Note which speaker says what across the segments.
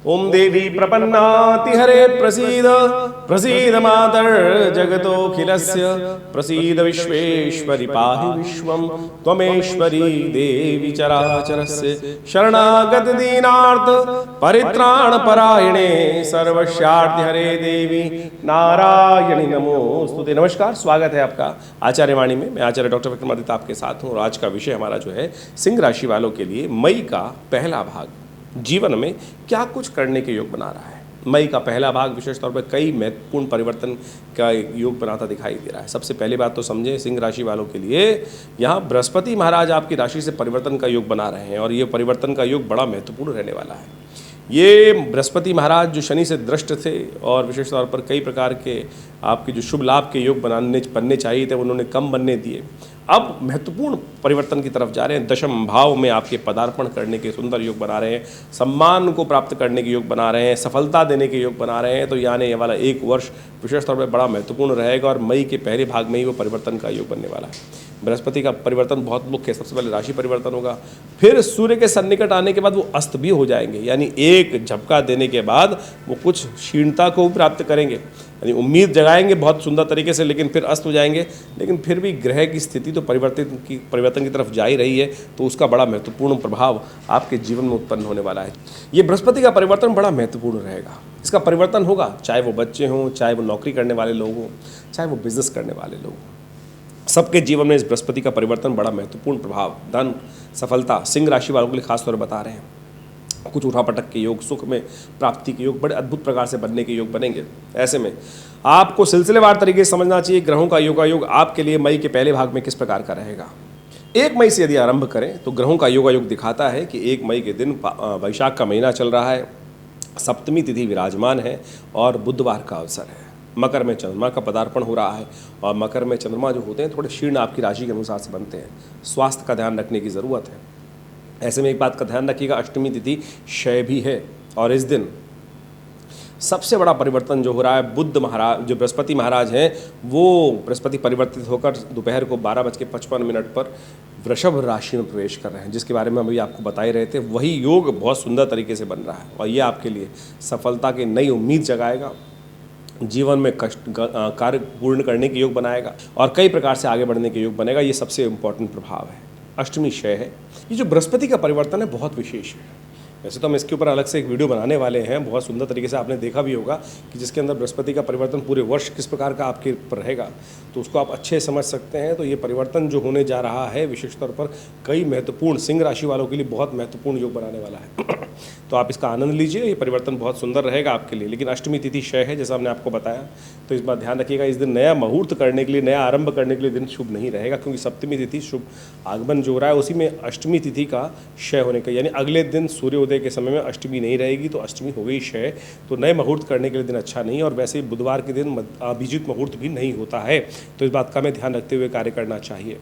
Speaker 1: ओम देवी प्रपन्नाति हरे प्रसीद प्रसीद मातर जगतोऽखिलस्य प्रसीद विश्वेश्वरि पाहि विश्वं त्वमेश्वरी देवी चराचरस्य शरणागत दीनार्थ परित्राण परायणे सर्वस्यार्थ हरे देवी नारायणी नमोस्तुते। नमस्कार, स्वागत है आपका आचार्य वाणी में। मैं आचार्य डॉक्टर विक्रमादित्य आपके साथ हूँ और आज का विषय हमारा जो है सिंह राशि वालों के लिए मई का पहला भाग, जीवन में क्या कुछ करने के योग बना रहा है। मई का पहला भाग विशेष तौर पर कई महत्वपूर्ण परिवर्तन का योग बनाता दिखाई दे रहा है। सबसे पहले बात तो समझें, सिंह राशि वालों के लिए यहाँ बृहस्पति महाराज आपकी राशि से परिवर्तन का योग बना रहे हैं और ये परिवर्तन का योग बड़ा महत्वपूर्ण रहने वाला है। ये बृहस्पति महाराज जो शनि से दृष्ट थे और विशेष तौर पर कई प्रकार के आपके जो शुभ लाभ के योग बनने चाहिए थे उन्होंने कम बनने दिए। अब महत्वपूर्ण परिवर्तन की तरफ जा रहे हैं। दशम भाव में आपके पदार्पण करने के सुंदर योग बना रहे हैं, सम्मान को प्राप्त करने के योग बना रहे हैं, सफलता देने के योग बना रहे हैं। तो यानी ये वाला एक वर्ष विशेष तौर पर बड़ा महत्वपूर्ण रहेगा और मई के पहले भाग में ही वो परिवर्तन का योग बनने वाला है। बृहस्पति का परिवर्तन बहुत मुख्य है। सबसे पहले राशि परिवर्तन होगा, फिर सूर्य के सन्निकट आने के बाद वो अस्त भी हो जाएंगे, यानी एक झपका देने के बाद वो कुछ क्षीणता को प्राप्त करेंगे, यानी उम्मीद जगाएंगे बहुत सुंदर तरीके से, लेकिन फिर अस्त हो जाएंगे। लेकिन फिर भी ग्रह की स्थिति तो परिवर्तन की तरफ जा ही रही है, तो उसका बड़ा महत्वपूर्ण प्रभाव आपके जीवन में उत्पन्न होने वाला है। ये बृहस्पति का परिवर्तन बड़ा महत्वपूर्ण रहेगा। इसका परिवर्तन होगा चाहे वो बच्चे हों, चाहे वो नौकरी करने वाले लोग हों, चाहे वो बिजनेस करने वाले लोग हों, सबके जीवन में इस बृहस्पति का परिवर्तन बड़ा महत्वपूर्ण प्रभाव, धन, सफलता सिंह राशि वालों के लिए खासतौर पर बता रहे हैं। कुछ उठापटक के योग, सुख में प्राप्ति के योग बड़े अद्भुत प्रकार से बनने के योग बनेंगे। ऐसे में आपको सिलसिलेवार तरीके से समझना चाहिए ग्रहों का योगायोग आपके लिए मई के पहले भाग में किस प्रकार का रहेगा। 1 मई से यदि आरंभ करें तो ग्रहों का योगायोग दिखाता है कि 1 मई के दिन वैशाख का महीना चल रहा है, सप्तमी तिथि विराजमान है और बुधवार का अवसर है। मकर में चंद्रमा का पदार्पण हो रहा है और मकर में चंद्रमा जो होते हैं थोड़े शीर्ण आपकी राशि के अनुसार से बनते हैं। स्वास्थ्य का ध्यान रखने की ज़रूरत है। ऐसे में एक बात का ध्यान रखिएगा, अष्टमी तिथि क्षय भी है और इस दिन सबसे बड़ा परिवर्तन जो हो रहा है, बुध महाराज जो बृहस्पति महाराज हैं वो बृहस्पति परिवर्तित होकर दोपहर को 12:55 पर वृषभ राशि में प्रवेश कर रहे हैं, जिसके बारे में अभी आपको बता ही रहे थे। वही योग बहुत सुंदर तरीके से बन रहा है और ये आपके लिए सफलता की नई उम्मीद जगाएगा, जीवन में कार्य पूर्ण करने के योग बनाएगा और कई प्रकार से आगे बढ़ने के योग बनेगा। ये सबसे इम्पोर्टेंट प्रभाव है। अष्टमी क्षय है। ये जो बृहस्पति का परिवर्तन है बहुत विशेष है। वैसे तो हम इसके ऊपर अलग से एक वीडियो बनाने वाले हैं, बहुत सुंदर तरीके से आपने देखा भी होगा कि जिसके अंदर बृहस्पति का परिवर्तन पूरे वर्ष किस प्रकार का आपके ऊपर रहेगा, तो उसको आप अच्छे समझ सकते हैं। तो ये परिवर्तन जो होने जा रहा है विशेष तौर पर कई महत्वपूर्ण सिंह राशि वालों के लिए बहुत महत्वपूर्ण योग बनाने वाला है। तो आप इसका आनंद लीजिए, ये परिवर्तन बहुत सुंदर रहेगा आपके लिए। लेकिन अष्टमी तिथि क्षय है जैसा हमने आपको बताया, तो इस बात ध्यान रखिएगा, इस दिन नया मुहूर्त करने के लिए, नया आरंभ करने के लिए दिन शुभ नहीं रहेगा, क्योंकि सप्तमी तिथि शुभ आगमन जो हो रहा है उसी में अष्टमी तिथि का क्षय होने का, यानी अगले दिन सूर्योदय के समय में अष्टमी नहीं रहेगी, तो अष्टमी हो गई क्षय, तो नए मुहूर्त करने के लिए दिन अच्छा नहीं। और वैसे ही बुधवार के दिन अभिजीत मुहूर्त भी नहीं होता है, तो इस बात का हमें ध्यान रखते हुए कार्य करना चाहिए।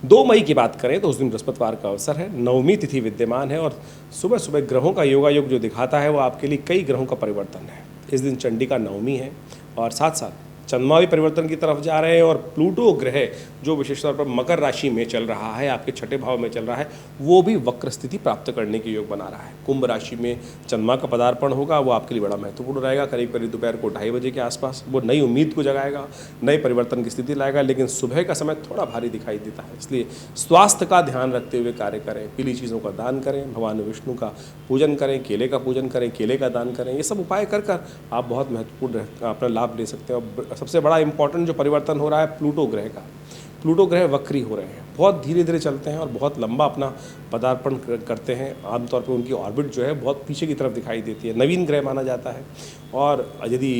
Speaker 1: 2 मई की बात करें तो उस दिन बृहस्पतिवार का अवसर है, नवमी तिथि विद्यमान है और सुबह सुबह ग्रहों का योगायोग जो दिखाता है वो आपके लिए कई ग्रहों का परिवर्तन है। इस दिन चंडिका नवमी है और साथ साथ चंद्रमा भी परिवर्तन की तरफ जा रहे हैं और प्लूटो ग्रह जो विशेष तौर पर मकर राशि में चल रहा है, आपके छठे भाव में चल रहा है, वो भी वक्र स्थिति प्राप्त करने के योग बना रहा है। कुंभ राशि में चंद्रमा का पदार्पण होगा, वो आपके लिए बड़ा महत्वपूर्ण रहेगा। करीब करीब दोपहर को 2:30 बजे के आसपास वो नई उम्मीद को जगाएगा, नए परिवर्तन की स्थिति लाएगा। लेकिन सुबह का समय थोड़ा भारी दिखाई देता है, इसलिए स्वास्थ्य का ध्यान रखते हुए कार्य करें। पीली चीज़ों का दान करें, भगवान विष्णु का पूजन करें, केले का पूजन करें, केले का दान करें। ये सब उपाय कर आप बहुत महत्वपूर्ण अपना लाभ ले सकते हैं। और सबसे बड़ा इंपॉर्टेंट जो परिवर्तन हो रहा है प्लूटो ग्रह का, प्लूटो ग्रह वक्री हो रहे हैं, बहुत धीरे धीरे चलते हैं और बहुत लंबा अपना पदार्पण करते हैं। आमतौर पर उनकी ऑर्बिट जो है बहुत पीछे की तरफ दिखाई देती है, नवीन ग्रह माना जाता है। और यदि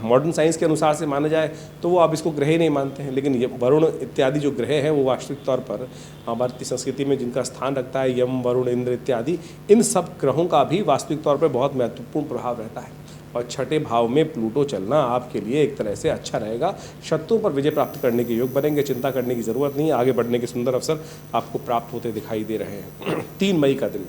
Speaker 1: मॉडर्न साइंस के अनुसार से माना जाए तो वो आप इसको ग्रह ही नहीं मानते हैं, लेकिन ये वरुण इत्यादि जो ग्रह हैं वो वास्तविक तौर पर भारतीय संस्कृति में जिनका स्थान रखता है, यम, वरुण, इंद्र इत्यादि, इन सब ग्रहों का भी वास्तविक तौर पर बहुत महत्वपूर्ण प्रभाव रहता है। और छठे भाव में प्लूटो चलना आपके लिए एक तरह से अच्छा रहेगा। शत्रुओं पर विजय प्राप्त करने के योग बनेंगे, चिंता करने की ज़रूरत नहीं है, आगे बढ़ने के सुंदर अवसर आपको प्राप्त होते दिखाई दे रहे हैं। 3 मई का दिन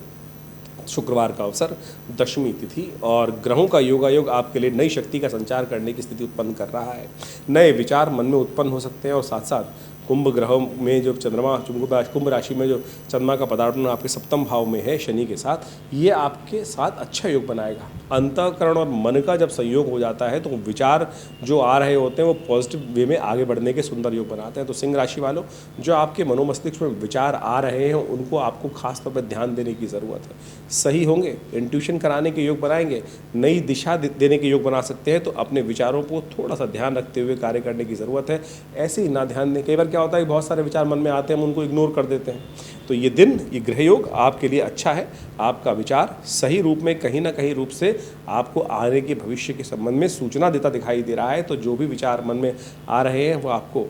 Speaker 1: शुक्रवार का अवसर, दशमी तिथि और ग्रहों का योगायोग आपके लिए नई शक्ति का संचार करने की स्थिति उत्पन्न कर रहा है। नए विचार मन में उत्पन्न हो सकते हैं और साथ साथ कुंभ ग्रहों में जो चंद्रमा कुंभ राशि में जो चंद्रमा का पदार्पण आपके सप्तम भाव में है शनि के साथ, ये आपके साथ अच्छा योग बनाएगा। अंतःकरण और मन का जब संयोग हो जाता है तो विचार जो आ रहे होते हैं वो पॉजिटिव वे में आगे बढ़ने के सुंदर योग बनाते हैं। तो सिंह राशि वालों, जो आपके मनोमस्तिष्क में विचार आ रहे हैं उनको आपको खास तौर पर ध्यान देने की ज़रूरत है। सही होंगे, इंट्यूशन कराने के योग बनाएंगे, नई दिशा देने के योग बना सकते हैं। तो अपने विचारों को थोड़ा सा ध्यान रखते हुए कार्य करने की ज़रूरत है। ऐसे ही ना ध्यान दें। कई बार क्या होता है, बहुत सारे विचार मन में आते हैं, हम उनको इग्नोर कर देते हैं। तो ये दिन, ये गृह योग आपके लिए अच्छा है। आपका विचार सही रूप में कहीं ना कहीं रूप से आपको आने के भविष्य के संबंध में सूचना देता दिखाई दे रहा है। तो जो भी विचार मन में आ रहे हैं वो आपको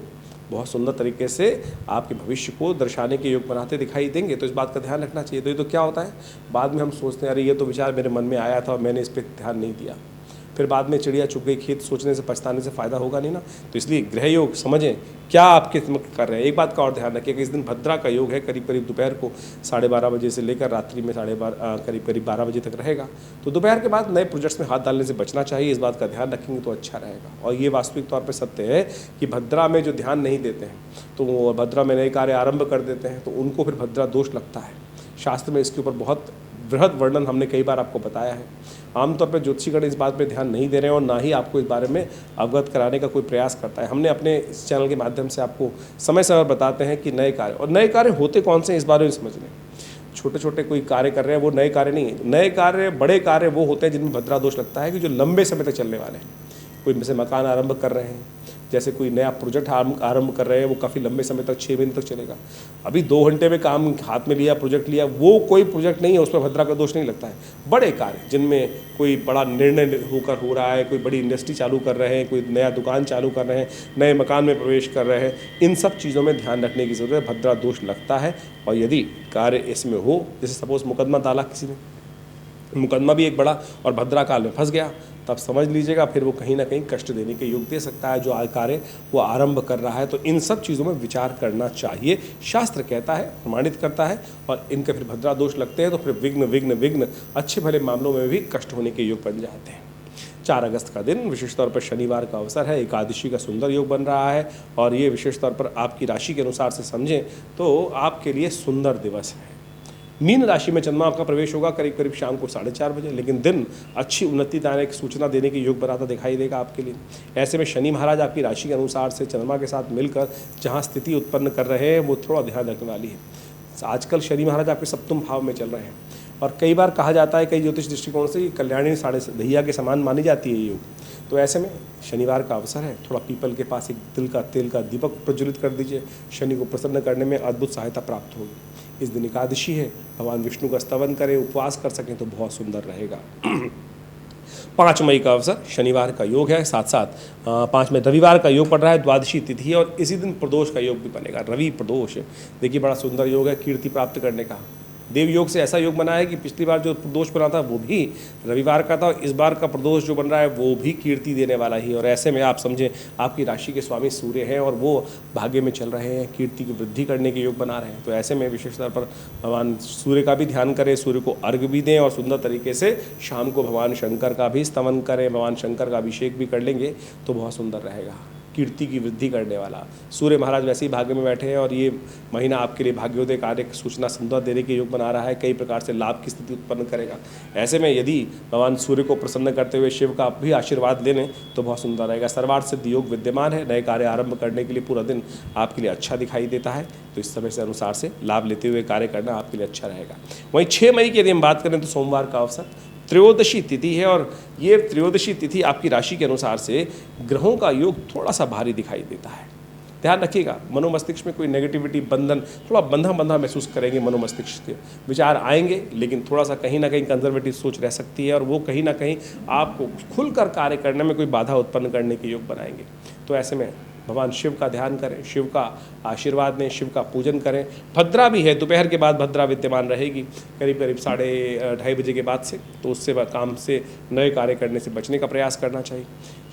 Speaker 1: बहुत सुंदर तरीके से आपके भविष्य को दर्शाने के योग बनाते दिखाई देंगे। तो इस बात का ध्यान रखना चाहिए। तो ये तो क्या होता है, बाद में हम सोचते हैं अरे ये तो विचार मेरे मन में आया था और मैंने इस पर ध्यान नहीं दिया, फिर बाद में चिड़िया चुग गई खेत, सोचने से पछताने से फ़ायदा होगा नहीं ना। तो इसलिए गृह योग समझें क्या आपके कर रहे हैं। एक बात का और ध्यान रखिए कि इस दिन भद्रा का योग है, करीब करीब दोपहर को 12:30 बजे से लेकर रात्रि में करीब 12 बजे तक रहेगा। तो दोपहर के बाद नए प्रोजेक्ट्स में हाथ डालने से बचना चाहिए। इस बात का ध्यान रखेंगे तो अच्छा रहेगा। और ये वास्तविक तौर पर सत्य है कि भद्रा में जो ध्यान नहीं देते हैं तो वो भद्रा में नए कार्य आरंभ कर देते हैं, तो उनको फिर भद्रा दोष लगता है। शास्त्र में इसके ऊपर बहुत बृहद वर्णन हमने कई बार आपको बताया है। आमतौर पर ज्योतिषीगण इस बात पे ध्यान नहीं दे रहे हैं और ना ही आपको इस बारे में अवगत कराने का कोई प्रयास करता है। हमने अपने इस चैनल के माध्यम से आपको समय समय बताते हैं कि नए कार्य, और नए कार्य होते कौन से इस बारे में समझ लें। छोटे छोटे कोई कार्य कर रहे हैं वो नए कार्य नहीं है। नए कार्य, बड़े कार्य वो होते हैं जिनमें भद्रा दोष लगता है कि जो लंबे समय तक चलने वाले हैं। कोई जैसे मकान आरंभ कर रहे हैं, जैसे कोई नया प्रोजेक्ट आरंभ कर रहे हैं, वो काफ़ी लंबे समय तक 6 महीने तक चलेगा। अभी 2 घंटे में काम हाथ में लिया, प्रोजेक्ट लिया, वो कोई प्रोजेक्ट नहीं है, उस पर भद्रा का दोष नहीं लगता है। बड़े कार्य जिनमें कोई बड़ा निर्णय होकर हो रहा है, कोई बड़ी इंडस्ट्री चालू कर रहे हैं, कोई नया दुकान चालू कर रहे हैं, नए मकान में प्रवेश कर रहे हैं, इन सब चीज़ों में ध्यान रखने की ज़रूरत है। भद्रा दोष लगता है। और यदि कार्य इसमें हो, जैसे सपोज मुकदमा डाला किसी ने, मुकदमा भी एक बड़ा और भद्रा काल में फंस गया, तब समझ लीजिएगा फिर वो कहीं ना कहीं कष्ट देने के योग दे सकता है जो कार्य वो आरंभ कर रहा है। तो इन सब चीज़ों में विचार करना चाहिए। शास्त्र कहता है, प्रमाणित करता है। और इनके फिर भद्रा दोष लगते हैं तो फिर विघ्न विघ्न विघ्न अच्छे भले मामलों में भी कष्ट होने के योग बन जाते हैं। 4 अगस्त का दिन विशेष तौर पर शनिवार का अवसर है। एकादशी का सुंदर योग बन रहा है और ये विशेष तौर पर आपकी राशि के अनुसार से समझें तो आपके लिए सुंदर दिवस है। मीन राशि में चंद्रमा आपका प्रवेश होगा करीब करीब शाम को 4:30 बजे, लेकिन दिन अच्छी उन्नति दाने की सूचना देने के योग बनाता दिखाई देगा आपके लिए। ऐसे में शनि महाराज आपकी राशि के अनुसार से चंद्रमा के साथ मिलकर जहां स्थिति उत्पन्न कर रहे हैं वो थोड़ा ध्यान रखने वाली है। आजकल शनि महाराज आपके सप्तम भाव में चल रहे हैं और कई बार कहा जाता है कई ज्योतिष दृष्टिकोण से कल्याणी साढ़े दहिया के समान मानी जाती है ये योग। तो ऐसे में शनिवार का अवसर है, थोड़ा पीपल के पास एक तेल का दीपक प्रज्वलित कर दीजिए। शनि को प्रसन्न करने में अद्भुत सहायता प्राप्त होगी। इस दिन एकादशी है, भगवान विष्णु का स्तवन करें, उपवास कर सकें तो बहुत सुंदर रहेगा। 5 मई का अवसर शनिवार का योग है, साथ साथ 5 में रविवार का योग पड़ रहा है, द्वादशी तिथि है और इसी दिन प्रदोष का योग भी बनेगा। रवि प्रदोष देखिए बड़ा सुंदर योग है कीर्ति प्राप्त करने का। देव योग से ऐसा योग बना है कि पिछली बार जो प्रदोष बना था वो भी रविवार का था और इस बार का प्रदोष जो बन रहा है वो भी कीर्ति देने वाला ही। और ऐसे में आप समझें आपकी राशि के स्वामी सूर्य हैं और वो भाग्य में चल रहे हैं, कीर्ति की वृद्धि करने के योग बना रहे हैं। तो ऐसे में विशेष तौर पर भगवान सूर्य का भी ध्यान करें, सूर्य को अर्घ्य भी दें और सुंदर तरीके से शाम को भगवान शंकर का भी स्तवन करें, भगवान शंकर का अभिषेक भी कर लेंगे तो बहुत सुंदर रहेगा। कीर्ति की वृद्धि करने वाला सूर्य महाराज वैसे ही भाग्य में बैठे हैं और ये महीना आपके लिए भाग्योदय कार्य सूचना सुंदर देने के योग बना रहा है, कई प्रकार से लाभ की स्थिति उत्पन्न करेगा। ऐसे में यदि भगवान सूर्य को प्रसन्न करते हुए शिव का भी आशीर्वाद ले लें तो बहुत सुंदर रहेगा। सर्वार्थ सिद्ध योग विद्यमान है, नए कार्य आरंभ करने के लिए पूरा दिन आपके लिए अच्छा दिखाई देता है। तो इस समय से अनुसार से लाभ लेते हुए कार्य करना आपके लिए अच्छा रहेगा। वहीं 6 मई की यदि हम बात करें तो सोमवार का अवसर त्रयोदशी तिथि है और ये त्रयोदशी तिथि आपकी राशि के अनुसार से ग्रहों का योग थोड़ा सा भारी दिखाई देता है। ध्यान रखिएगा मनोमस्तिष्क में कोई नेगेटिविटी बंधन, थोड़ा बंधा महसूस करेंगे, मनोमस्तिष्क के विचार आएंगे लेकिन थोड़ा सा कहीं ना कहीं कंजर्वेटिव सोच रह सकती है और वो कहीं ना कहीं आपको खुलकर कार्य करने में कोई बाधा उत्पन्न करने के योग बनाएंगे। तो ऐसे में भगवान शिव का ध्यान करें, शिव का आशीर्वाद लें, शिव का पूजन करें। भद्रा भी है, दोपहर के बाद भद्रा विद्यमान रहेगी करीब 2:30 बजे के बाद से, तो उससे काम से नए कार्य करने से बचने का प्रयास करना चाहिए।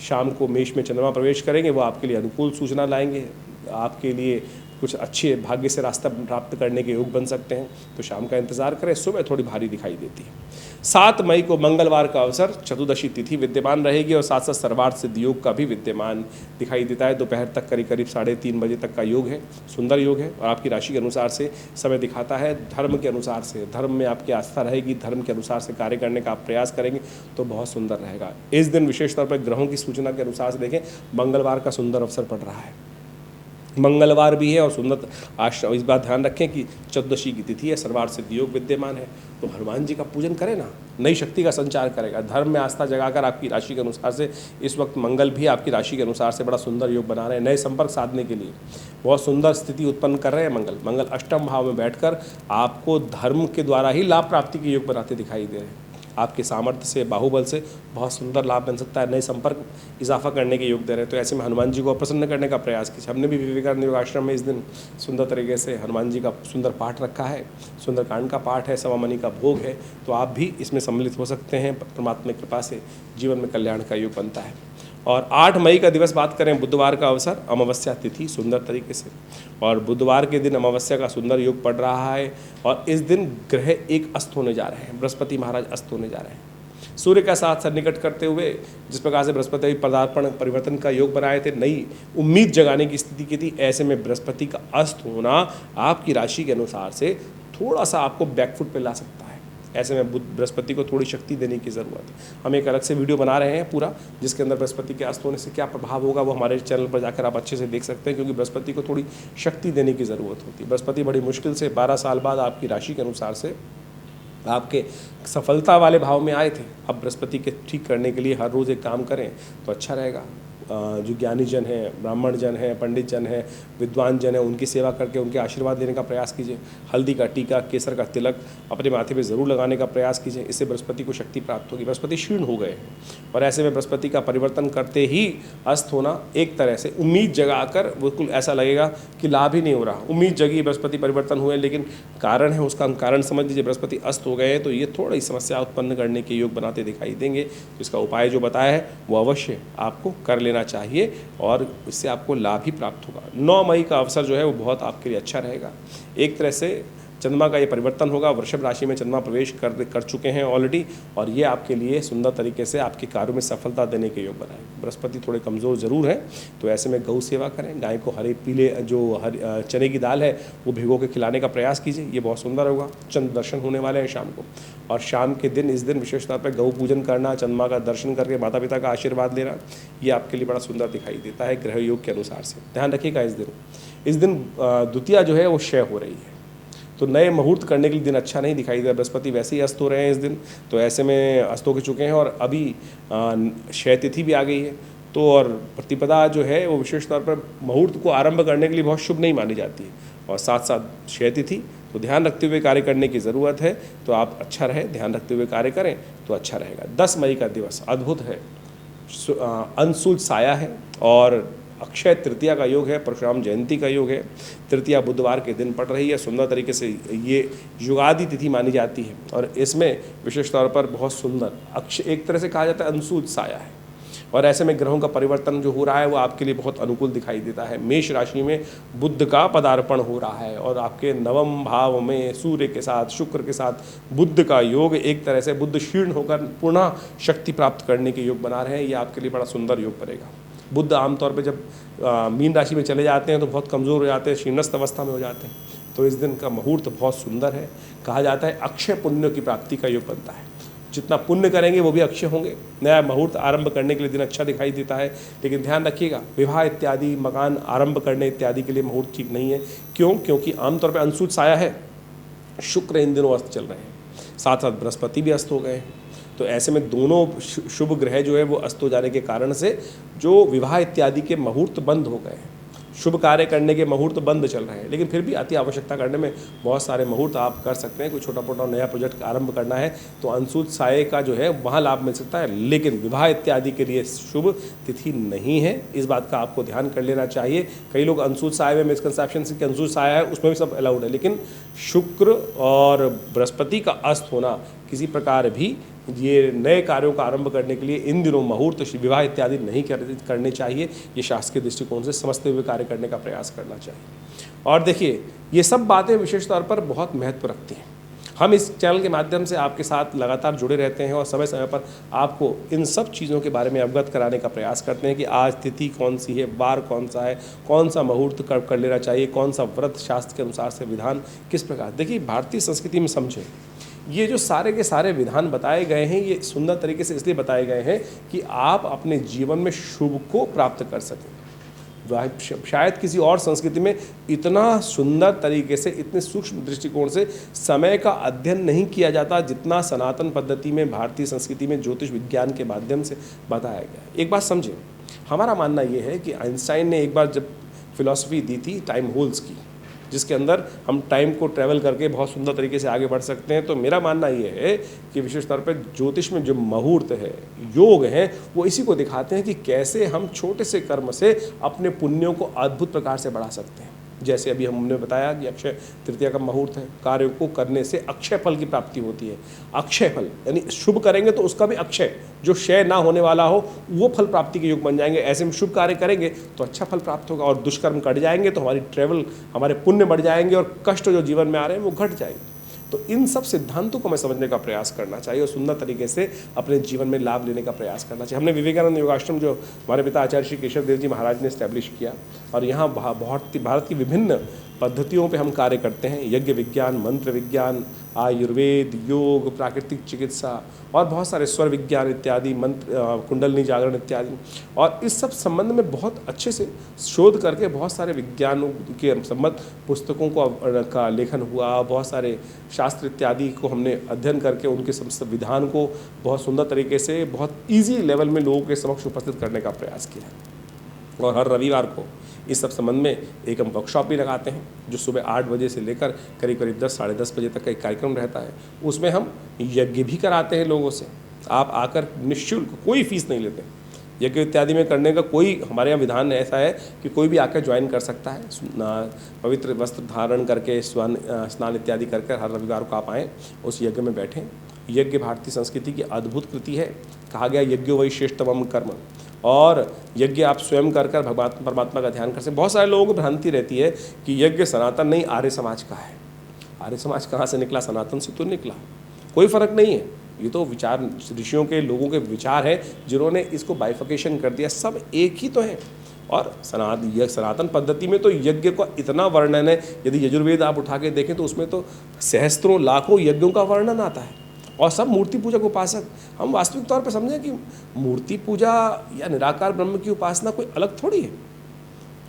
Speaker 1: शाम को मेष में चंद्रमा प्रवेश करेंगे, वो आपके लिए अनुकूल सूचना लाएंगे, आपके लिए कुछ अच्छे भाग्य से रास्ता प्राप्त करने के योग बन सकते हैं, तो शाम का इंतजार करें। सुबह थोड़ी भारी दिखाई देती है। 7 मई को मंगलवार का अवसर, चतुर्दशी तिथि विद्यमान रहेगी और साथ साथ सर्वार्थ सिद्ध योग का भी विद्यमान दिखाई देता है। दोपहर तक करीब 3:30 बजे तक का योग है, सुंदर योग है और आपकी राशि के अनुसार से समय दिखाता है। धर्म के अनुसार से, धर्म में आपकी आस्था रहेगी, धर्म के अनुसार से कार्य करने का आप प्रयास करेंगे तो बहुत सुंदर रहेगा। इस दिन विशेष तौर पर ग्रहों की सूचना के अनुसार से देखें, मंगलवार का सुंदर अवसर पड़ रहा है, मंगलवार भी है और सुंदर आश्रम। इस बात ध्यान रखें कि चतुर्दशी की तिथि है, सर्वार्थ सिद्ध योग विद्यमान है, तो हनुमान जी का पूजन करें ना, नई शक्ति का संचार करेगा। धर्म में आस्था जगाकर आपकी राशि के अनुसार से इस वक्त मंगल भी आपकी राशि के अनुसार से बड़ा सुंदर योग बना रहे हैं। नए संपर्क साधने के लिए बहुत सुंदर स्थिति उत्पन्न कर रहे हैं मंगल अष्टम भाव में बैठकर आपको धर्म के द्वारा ही लाभ प्राप्ति के योग बनाते दिखाई दे रहे हैं। आपके सामर्थ्य से, बाहुबल से बहुत सुंदर लाभ बन सकता है, नए संपर्क इजाफा करने के योग दे रहे हैं। तो ऐसे में हनुमान जी को प्रसन्न करने का प्रयास कीजिए। हमने भी विवेकानंद योग आश्रम में इस दिन सुंदर तरीके से हनुमान जी का सुंदर पाठ रखा है, सुंदरकांड का पाठ है, सवामणि का भोग है, तो आप भी इसमें सम्मिलित हो सकते हैं। परमात्मा की कृपा से जीवन में कल्याण का योग बनता है। और 8 मई का दिवस बात करें, बुधवार का अवसर, अमावस्या तिथि सुंदर तरीके से, और बुधवार के दिन अमावस्या का सुंदर योग पड़ रहा है और इस दिन ग्रह एक अस्त होने जा रहे हैं, बृहस्पति महाराज अस्त होने जा रहे हैं। सूर्य का साथ सन्निकट करते हुए जिस प्रकार से बृहस्पति पदार्पण परिवर्तन का योग बनाए थे, नई उम्मीद जगाने की स्थिति की थी, ऐसे में बृहस्पति का अस्त होना आपकी राशि के अनुसार से थोड़ा सा आपको बैकफुट पे ला सकता है। ऐसे में बृहस्पति को थोड़ी शक्ति देने की ज़रूरत है। हम एक अलग से वीडियो बना रहे हैं पूरा, जिसके अंदर बृहस्पति के अस्त होने से क्या प्रभाव होगा वो हमारे चैनल पर जाकर आप अच्छे से देख सकते हैं, क्योंकि बृहस्पति को थोड़ी शक्ति देने की ज़रूरत होती है। बृहस्पति बड़ी मुश्किल से 12 साल बाद आपकी राशि के अनुसार से आपके सफलता वाले भाव में आए थे। अब बृहस्पति के ठीक करने के लिए हर रोज़ एक काम करें तो अच्छा रहेगा। जो ज्ञानी जन हैं, ब्राह्मण जन हैं, पंडित जन हैं, विद्वान जन हैं, उनकी सेवा करके उनके आशीर्वाद लेने का प्रयास कीजिए। हल्दी का टीका, केसर का तिलक अपने माथे पे ज़रूर लगाने का प्रयास कीजिए, इससे बृहस्पति को शक्ति प्राप्त होगी। बृहस्पति क्षीण हो गए हैं और ऐसे में बृहस्पति का परिवर्तन करते ही अस्त होना एक तरह से उम्मीद जगाकर बिल्कुल ऐसा लगेगा कि लाभ ही नहीं हो रहा। उम्मीद जगी, बृहस्पति परिवर्तन हुए, लेकिन कारण है, उसका हम कारण समझ लीजिए, बृहस्पति अस्त हो गए हैं, तो ये थोड़ी समस्या उत्पन्न करने के योग बनाते दिखाई देंगे। तो इसका उपाय जो बताया है वो अवश्य आपको कर लेना चाहिए और इससे आपको लाभ ही प्राप्त होगा। 9 मई का अवसर जो है वो बहुत आपके लिए अच्छा रहेगा। एक तरह से चंद्रमा का ये परिवर्तन होगा, वृषभ राशि में चंद्रमा प्रवेश कर चुके हैं ऑलरेडी, और ये आपके लिए सुंदर तरीके से आपके कार्यों में सफलता देने के योग बनाए। बृहस्पति थोड़े कमज़ोर जरूर हैं, तो ऐसे में गौ सेवा करें, गाय को हरे पीले जो चने की दाल है वो भिगो के खिलाने का प्रयास कीजिए, ये बहुत सुंदर होगा। चंद्र दर्शन होने वाले हैं शाम को, और शाम के दिन इस दिन विशेष तौर पर गौ पूजन करना, चंद्रमा का दर्शन करके माता पिता का आशीर्वाद लेना, ये आपके लिए बड़ा सुंदर दिखाई देता है ग्रह योग के अनुसार से। ध्यान रखिएगा इस दिन द्वितीया जो है वो क्षय हो रही है, तो नए मुहूर्त करने के लिए दिन अच्छा नहीं दिखाई दे रहा। बृहस्पति वैसे ही अस्त हो रहे हैं इस दिन, तो ऐसे में अस्त हो चुके हैं और अभी क्षय तिथि भी आ गई है, तो और प्रतिपदा जो है वो विशेष तौर पर मुहूर्त को आरंभ करने के लिए बहुत शुभ नहीं मानी जाती है, और साथ साथ क्षय तिथि, तो ध्यान रखते हुए कार्य करने की ज़रूरत है। तो आप अच्छा रहे, ध्यान रखते हुए कार्य करें तो अच्छा रहेगा। 10 मई का दिवस अद्भुत है, अंशुल साया है और अक्षय तृतीया का योग है, परशुराम जयंती का योग है। तृतीया बुधवार के दिन पड़ रही है, सुंदर तरीके से ये युगादि तिथि मानी जाती है, और इसमें विशेष तौर पर बहुत सुंदर अक्षय, एक तरह से कहा जाता है अंशुल साया है, और ऐसे में ग्रहों का परिवर्तन जो हो रहा है वो आपके लिए बहुत अनुकूल दिखाई देता है। मेष राशि में बुध का पदार्पण हो रहा है और आपके नवम भाव में सूर्य के साथ, शुक्र के साथ बुध का योग, एक तरह से बुध क्षीण होकर पुनः शक्ति प्राप्त करने के योग बना रहे हैं। ये आपके लिए बड़ा सुंदर योग बनेगा। बुध आमतौर पे जब मीन राशि में चले जाते हैं तो बहुत कमज़ोर हो जाते हैं, क्षीणस्थ अवस्था में हो जाते हैं, तो इस दिन का मुहूर्त बहुत सुंदर है। कहा जाता है अक्षय पुण्य की प्राप्ति का योग बनता है, जितना पुण्य करेंगे वो भी अक्षय होंगे। नया मुहूर्त आरंभ करने के लिए दिन अच्छा दिखाई देता है, लेकिन ध्यान रखिएगा विवाह इत्यादि, मकान आरंभ करने इत्यादि के लिए मुहूर्त ठीक नहीं है। क्यों? क्योंकि आमतौर पर अंशुल साया है, शुक्र इन दिनों अस्त चल रहे हैं, साथ साथ बृहस्पति भी अस्त हो गए हैं, तो ऐसे में दोनों शुभ ग्रह जो है वो अस्त हो जाने के कारण से जो विवाह इत्यादि के मुहूर्त बंद हो गए हैं, शुभ कार्य करने के मुहूर्त बंद चल रहे हैं। लेकिन फिर भी अति आवश्यकता करने में बहुत सारे मुहूर्त आप कर सकते हैं। कोई छोटा मोटा नया प्रोजेक्ट आरंभ करना है तो अंशुल साये का जो है वहाँ लाभ मिल सकता है, लेकिन विवाह इत्यादि के लिए शुभ तिथि नहीं है, इस बात का आपको ध्यान कर लेना चाहिए। कई लोग अंशुल साये में मिसकंसेप्शन से कि अंशुल साया है उसमें भी सब अलाउड है, लेकिन शुक्र और बृहस्पति का अस्त होना किसी प्रकार भी ये नए कार्यों का आरंभ करने के लिए इन दिनों मुहूर्त विवाह इत्यादि नहीं करने चाहिए। ये शासकीय दृष्टिकोण से समझते हुए कार्य करने का प्रयास करना चाहिए। और देखिए, ये सब बातें विशेष तौर पर बहुत महत्व रखती हैं। हम इस चैनल के माध्यम से आपके साथ लगातार जुड़े रहते हैं और समय समय पर आपको इन सब चीज़ों के बारे में अवगत कराने का प्रयास करते हैं कि आज तिथि कौन सी है, वार कौन सा है, कौन सा मुहूर्त कर लेना चाहिए, कौन सा व्रत शास्त्र के अनुसार से विधान किस प्रकार। देखिए, भारतीय संस्कृति में समझें, ये जो सारे के सारे विधान बताए गए हैं, ये सुंदर तरीके से इसलिए बताए गए हैं कि आप अपने जीवन में शुभ को प्राप्त कर सकें। शायद किसी और संस्कृति में इतना सुंदर तरीके से, इतने सूक्ष्म दृष्टिकोण से समय का अध्ययन नहीं किया जाता जितना सनातन पद्धति में, भारतीय संस्कृति में ज्योतिष विज्ञान के माध्यम से बताया गया। एक बात समझें, हमारा मानना ये है कि आइंस्टाइन ने एक बार जब फिलॉसफी दी थी टाइम होल्स की, जिसके अंदर हम टाइम को ट्रैवल करके बहुत सुंदर तरीके से आगे बढ़ सकते हैं, तो मेरा मानना ये है कि विशेष तौर पर ज्योतिष में जो मुहूर्त है, योग हैं, वो इसी को दिखाते हैं कि कैसे हम छोटे से कर्म से अपने पुण्यों को अद्भुत प्रकार से बढ़ा सकते हैं। जैसे अभी हमने बताया कि अक्षय तृतीया का मुहूर्त है, कार्य को करने से अक्षय फल की प्राप्ति होती है। अक्षय फल यानी शुभ करेंगे तो उसका भी अक्षय, जो क्षय ना होने वाला हो, वो फल प्राप्ति के योग बन जाएंगे। ऐसे में शुभ कार्य करेंगे तो अच्छा फल प्राप्त होगा, और दुष्कर्म कट जाएंगे तो हमारी ट्रैवल, हमारे पुण्य बढ़ जाएंगे और कष्ट जो जीवन में आ रहे हैं वो घट जाएंगे। तो इन सब सिद्धांतों को हमें समझने का प्रयास करना चाहिए और सुंदर तरीके से अपने जीवन में लाभ लेने का प्रयास करना चाहिए। हमने विवेकानंद योगाश्रम, जो हमारे पिता आचार्य श्री केशव देव जी महाराज ने इस्टेब्लिश किया, और यहाँ भारत की विभिन्न पद्धतियों पे हम कार्य करते हैं। यज्ञ विज्ञान, मंत्र विज्ञान, आयुर्वेद, योग, प्राकृतिक चिकित्सा और बहुत सारे स्वर विज्ञान इत्यादि, मंत्र, कुंडलनी जागरण इत्यादि। और इस सब संबंध में बहुत अच्छे से शोध करके बहुत सारे विज्ञानों के संबंध पुस्तकों का लेखन हुआ। बहुत सारे शास्त्र इत्यादि को हमने अध्ययन करके उनके विधान को बहुत सुंदर तरीके से, बहुत ईजी लेवल में लोगों के समक्ष उपस्थित करने का प्रयास किया। और हर रविवार को इस सब संबंध में एक हम वर्कशॉप भी लगाते हैं, जो सुबह 8 बजे से लेकर करीब करीब 10 साढ़े 10 बजे तक का एक कार्यक्रम रहता है। उसमें हम यज्ञ भी कराते हैं लोगों से। आप आकर निःशुल्क, कोई फीस नहीं लेते। यज्ञ इत्यादि में करने का कोई हमारे यहाँ विधान ऐसा है कि कोई भी आकर ज्वाइन कर सकता है। पवित्र वस्त्र धारण करके, स्नान इत्यादि करके हर रविवार को आप आएँ, उस यज्ञ में बैठें। यज्ञ भारतीय संस्कृति की अद्भुत कृति है। कहा गया यज्ञो वै श्रेष्ठतमं कर्म, और यज्ञ आप स्वयं कर कर भगवान परमात्मा का ध्यान कर सकते। बहुत सारे लोगों को भ्रांति रहती है कि यज्ञ सनातन नहीं, आर्य समाज का है। आर्य समाज कहाँ से निकला? सनातन से तो निकला। कोई फर्क नहीं है, ये तो विचार ऋषियों के, लोगों के विचार है जिन्होंने इसको बाइफिकेशन कर दिया। सब एक ही तो है। और सनातन पद्धति में तो यज्ञ का इतना वर्णन है, यदि यजुर्वेद आप उठा के देखें तो उसमें तो सहस्त्रों लाखों यज्ञों का वर्णन आता है। और सब मूर्ति पूजा के उपासक। हम वास्तविक तौर पर समझें कि मूर्ति पूजा या निराकार ब्रह्म की उपासना कोई अलग थोड़ी है।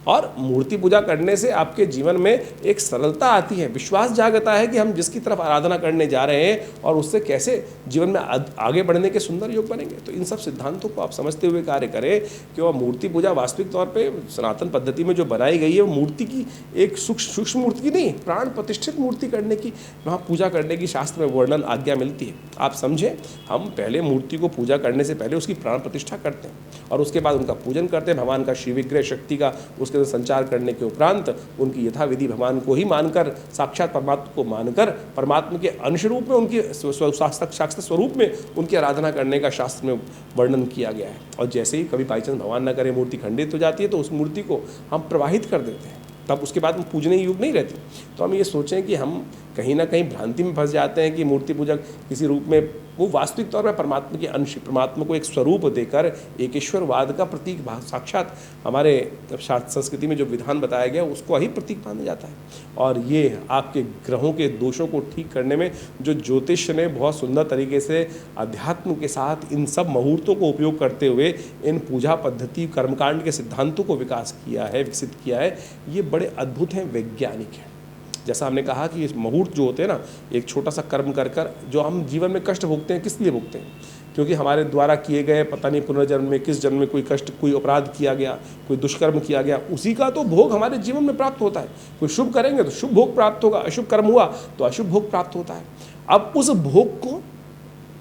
Speaker 1: और मूर्ति पूजा करने से आपके जीवन में एक सरलता आती है, विश्वास जागता है कि हम जिसकी तरफ आराधना करने जा रहे हैं और उससे कैसे जीवन में आगे बढ़ने के सुंदर योग बनेंगे। तो इन सब सिद्धांतों को आप समझते हुए कार्य करें कि वह मूर्ति पूजा वास्तविक तौर पे सनातन पद्धति में जो बनाई गई है, वो मूर्ति की एक सूक्ष्म मूर्ति की नहीं, प्राण प्रतिष्ठित मूर्ति करने की, वहाँ पूजा करने की शास्त्र में वर्णन आज्ञा मिलती है। आप समझें, हम पहले मूर्ति को पूजा करने से पहले उसकी प्राण प्रतिष्ठा करते हैं और उसके बाद उनका पूजन करते हैं। भगवान का शिव विग्रह शक्ति का संचार करने के उपरांत उनकी यथाविधि भगवान को ही मानकर, साक्षात परमात्मा को मानकर, परमात्मा के अंश रूप में, उनकी साक्षात स्वरूप में उनकी आराधना करने का शास्त्र में वर्णन किया गया है। और जैसे ही कभी बाई चांस भगवान न करे मूर्ति खंडित हो जाती है तो उस मूर्ति को हम प्रवाहित कर देते हैं, तब उसके बाद में पूजने योग नहीं रहती। तो हम ये सोचें कि हम कहीं ना कहीं भ्रांति में फंस जाते हैं कि मूर्ति पूजा किसी रूप में, वो वास्तविक तौर पर परमात्मा के अंश, परमात्मा को एक स्वरूप देकर एकेश्वरवाद का प्रतीक, साक्षात हमारे संस्कृति में जो विधान बताया गया उसको ही प्रतीक माना जाता है। और ये आपके ग्रहों के दोषों को ठीक करने में जो ज्योतिष ने बहुत सुंदर तरीके से अध्यात्म के साथ इन सब मुहूर्तों को उपयोग करते हुए इन पूजा पद्धति, कर्मकांड के सिद्धांतों को विकास किया है, विकसित किया है, ये बड़े अद्भुत हैं, वैज्ञानिक हैं। जैसा हमने कहा कि इस मुहूर्त जो होते हैं ना, एक छोटा सा कर्म कर कर जो हम जीवन में कष्ट भोगते हैं, किस लिए भोगते हैं? क्योंकि हमारे द्वारा किए गए पता नहीं पुनर्जन्म में, किस जन्म में कोई कष्ट, कोई अपराध किया गया, कोई दुष्कर्म किया गया, उसी का तो भोग हमारे जीवन में प्राप्त होता है। कोई शुभ करेंगे तो शुभ भोग प्राप्त होगा, अशुभ कर्म हुआ तो अशुभ भोग प्राप्त होता है। अब उस भोग को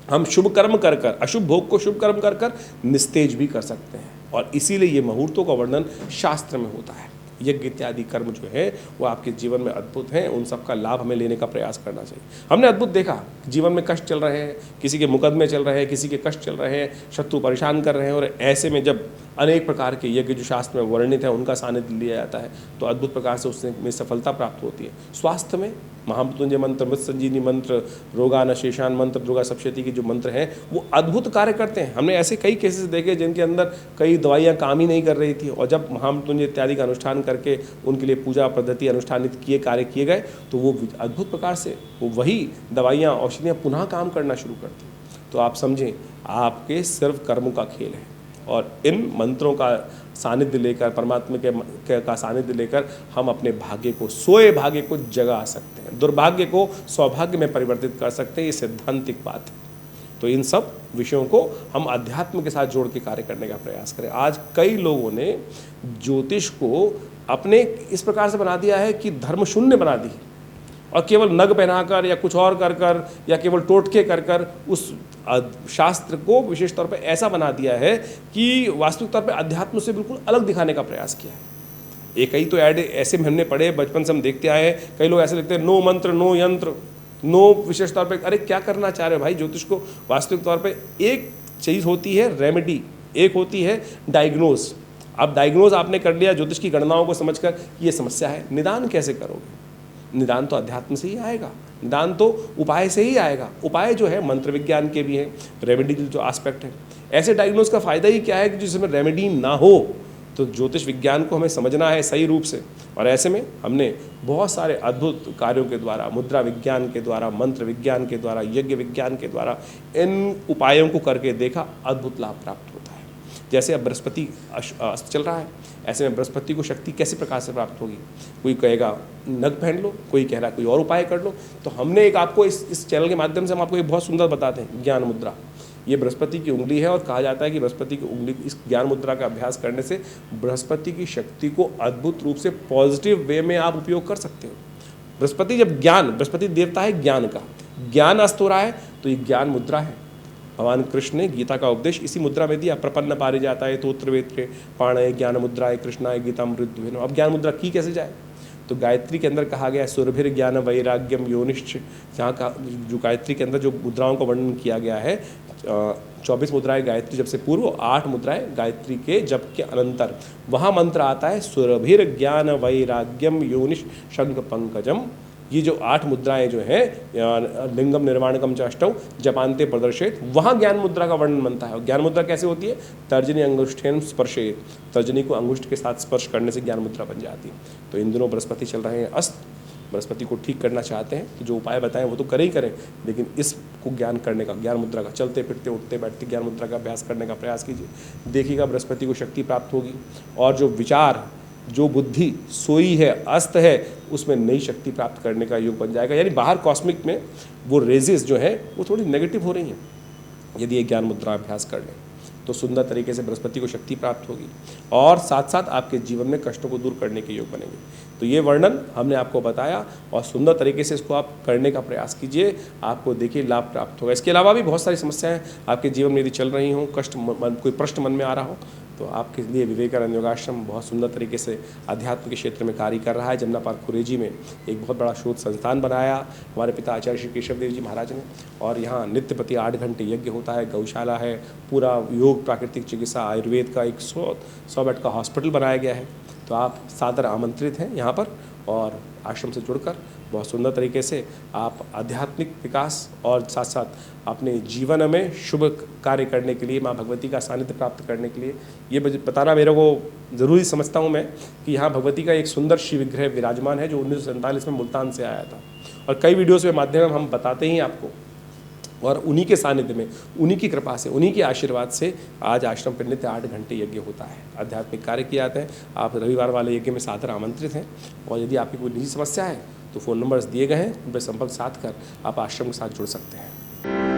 Speaker 1: हम शुभ कर्म कर कर, अशुभ भोग को शुभ कर्म कर कर निस्तेज भी कर सकते हैं। और इसीलिए ये मुहूर्तों का वर्णन शास्त्र में होता है। यज्ञ इत्यादि कर्म जो है वो आपके जीवन में अद्भुत हैं, उन सब का लाभ हमें लेने का प्रयास करना चाहिए। हमने अद्भुत देखा जीवन में कष्ट चल रहे हैं, किसी के मुकदमे चल रहे हैं, किसी के कष्ट चल रहे हैं, शत्रु परेशान कर रहे हैं, और ऐसे में जब अनेक प्रकार के यज्ञ जो शास्त्र में वर्णित है उनका सानिध्य लिया जाता है तो अद्भुत प्रकार से उसमें सफलता प्राप्त होती है। स्वास्थ्य में महामृत्युंजय मंत्र, मृत संजीवनी मंत्र, रोगान शेषान मंत्र, दुर्गा सप्तशती के जो मंत्र हैं वो अद्भुत कार्य करते हैं। हमने ऐसे कई केसेस देखे जिनके अंदर कई दवाइयाँ काम ही नहीं कर रही थी, और जब महामृत्युंजय इत्यादि का अनुष्ठान करके उनके लिए पूजा पद्धति अनुष्ठानित किए, कार्य किए गए, तो वो अद्भुत प्रकार से वो वही दवाइयाँ औषधियाँ पुनः काम करना शुरू करती। तो आप समझें, आपके सिर्फ कर्मों का खेल है, और इन मंत्रों का सानिध्य लेकर, परमात्मा का सानिध्य लेकर हम अपने भाग्य को, सोए भाग्य को जगा सकते हैं, दुर्भाग्य को सौभाग्य में परिवर्तित कर सकते हैं। ये सिद्धांतिक बात है। तो इन सब विषयों को हम अध्यात्म के साथ जोड़ के कार्य करने का प्रयास करें। आज कई लोगों ने ज्योतिष को अपने इस प्रकार से बना दिया है कि धर्म शून्य बना दी, और केवल नग पहनाकर या कुछ और कर कर या केवल टोटके कर कर उस शास्त्र को विशेष तौर पे ऐसा बना दिया है कि वास्तविक तौर पे अध्यात्म से बिल्कुल अलग दिखाने का प्रयास किया है। एक कई तो ऐड ऐसे में हमने पढ़े, बचपन से हम देखते आए हैं, कई लोग ऐसे लिखते हैं नो मंत्र नो यंत्र नो, विशेष तौर पे अरे क्या करना चाह रहे हो भाई। ज्योतिष को वास्तविक तौर पे एक चीज़ होती है रेमेडी, एक होती है डायग्नोज। अब डायग्नोज आपने कर लिया ज्योतिष की गणनाओं को समझकर कि ये समस्या है, निदान कैसे करोगे? निदान तो अध्यात्म से ही आएगा, निदान तो उपाय से ही आएगा। उपाय जो है मंत्र विज्ञान के भी हैं, रेमेडी जो एस्पेक्ट है। ऐसे डायग्नोज का फ़ायदा ही क्या है कि जिसमें रेमेडी ना हो, तो ज्योतिष विज्ञान को हमें समझना है सही रूप से। और ऐसे में हमने बहुत सारे अद्भुत कार्यों के द्वारा, मुद्रा विज्ञान के द्वारा, मंत्र विज्ञान के द्वारा, यज्ञ विज्ञान के द्वारा इन उपायों को करके देखा, अद्भुत लाभ प्राप्त होता है। जैसे अब बृहस्पति अस्त चल रहा है, ऐसे में बृहस्पति को शक्ति कैसे प्रकार से प्राप्त होगी? कोई कहेगा नग पहन लो, कोई कह रहा है कोई और उपाय कर लो। तो हमने एक आपको इस चैनल के माध्यम से हम आपको एक बहुत सुंदर बताते हैं, ज्ञान मुद्रा। ये बृहस्पति की उंगली है, और कहा जाता है कि बृहस्पति की उंगली, इस ज्ञान मुद्रा का अभ्यास करने से बृहस्पति की शक्ति को अद्भुत रूप से पॉजिटिव वे में आप उपयोग कर सकते हो। बृहस्पति जब ज्ञान, बृहस्पति देवता है ज्ञान का, ज्ञान अस्त हो रहा है तो ये ज्ञान मुद्रा है। भगवान कृष्ण ने गीता का उपदेश इसी मुद्रा में दिया, प्रपन्न पारिजाताय तोत्र वेत्रे पाणय ज्ञान मुद्राय कृष्णाय गीता मृद्युवेनो। अब ज्ञान मुद्रा की कैसे जाए? तो गायत्री के अंदर कहा गया सुरभिर ज्ञान वैराग्यम योनिश्च, जहाँ का जो गायत्री के अंदर जो मुद्राओं का वर्णन किया गया है, 24 मुद्राएं गायत्री जब से पूर्व, 8 मुद्राएं गायत्री के जब के अनंतर, वहाँ मंत्र आता है सुरभिर ज्ञान वैराग्यम योनिश शंख पंकजम। ये जो 8 मुद्राएं जो हैं, लिंगम निर्माणकम च अष्टौ जपान्ते प्रदर्शित, वहाँ ज्ञान मुद्रा का वर्णन बनता है। और ज्ञान मुद्रा कैसे होती है? तर्जनी अंगुष्ठेन स्पर्शे, तर्जनी को अंगुष्ठ के साथ स्पर्श करने से ज्ञान मुद्रा बन जाती है। तो इन दिनों बृहस्पति चल रहे हैं अस्त, बृहस्पति को ठीक करना चाहते हैं तो जो उपाय बताएं वो तो करें ही करें, लेकिन इसको ज्ञान करने का, ज्ञान मुद्रा का, चलते फिरते उठते बैठते ज्ञान मुद्रा का अभ्यास करने का प्रयास कीजिए। देखिएगा बृहस्पति को शक्ति प्राप्त होगी, और जो विचार, जो बुद्धि सोई है, अस्त है, उसमें नई शक्ति प्राप्त करने का योग बन जाएगा। यानी बाहर कॉस्मिक में वो रेजेस जो है वो थोड़ी नेगेटिव हो रही हैं, यदि ये ज्ञान मुद्रा अभ्यास कर लें तो सुंदर तरीके से बृहस्पति को शक्ति प्राप्त होगी, और साथ साथ आपके जीवन में कष्टों को दूर करने के योग बनेंगे। तो ये वर्णन हमने आपको बताया, और सुंदर तरीके से इसको आप करने का प्रयास कीजिए, आपको देखिए लाभ प्राप्त होगा। इसके अलावा भी बहुत सारी समस्याएं आपके जीवन में यदि चल रही हों, कष्ट कोई प्रश्न मन में आ रहा हो, तो आपके लिए विवेकानंद योगाश्रम बहुत सुंदर तरीके से अध्यात्म के क्षेत्र में कार्य कर रहा है। जमुना पार्क खुरेजी में एक बहुत बड़ा शोध संस्थान बनाया हमारे पिता आचार्य श्री केशव देव जी महाराज ने, और यहाँ नित्य प्रति 8 घंटे यज्ञ होता है, गौशाला है, पूरा योग, प्राकृतिक चिकित्सा, आयुर्वेद का एक 100 बेड का हॉस्पिटल बनाया गया है। तो आप सादर आमंत्रित हैं यहाँ पर, और आश्रम से जुड़कर बहुत सुंदर तरीके से आप आध्यात्मिक विकास और साथ साथ अपने जीवन में शुभ कार्य करने के लिए, माँ भगवती का सानिध्य प्राप्त करने के लिए, ये बताना मेरे को ज़रूरी समझता हूँ मैं कि यहाँ भगवती का एक सुंदर शिव विग्रह विराजमान है जो 1947 में मुल्तान से आया था, और कई वीडियोज़ के माध्यम में हम बताते ही आपको, और उन्हीं के सानिध्य में, उन्हीं की कृपा से, उन्हीं के आशीर्वाद से आज आश्रम पर नित्य 8 घंटे यज्ञ होता है, आध्यात्मिक कार्य किए जाते हैं। आप रविवार वाले यज्ञ में सादर आमंत्रित हैं, और यदि आपकी कोई निजी समस्या है तो फ़ोन नंबर्स दिए गए हैं, उन पर संपर्क साध कर आप आश्रम के साथ जुड़ सकते हैं।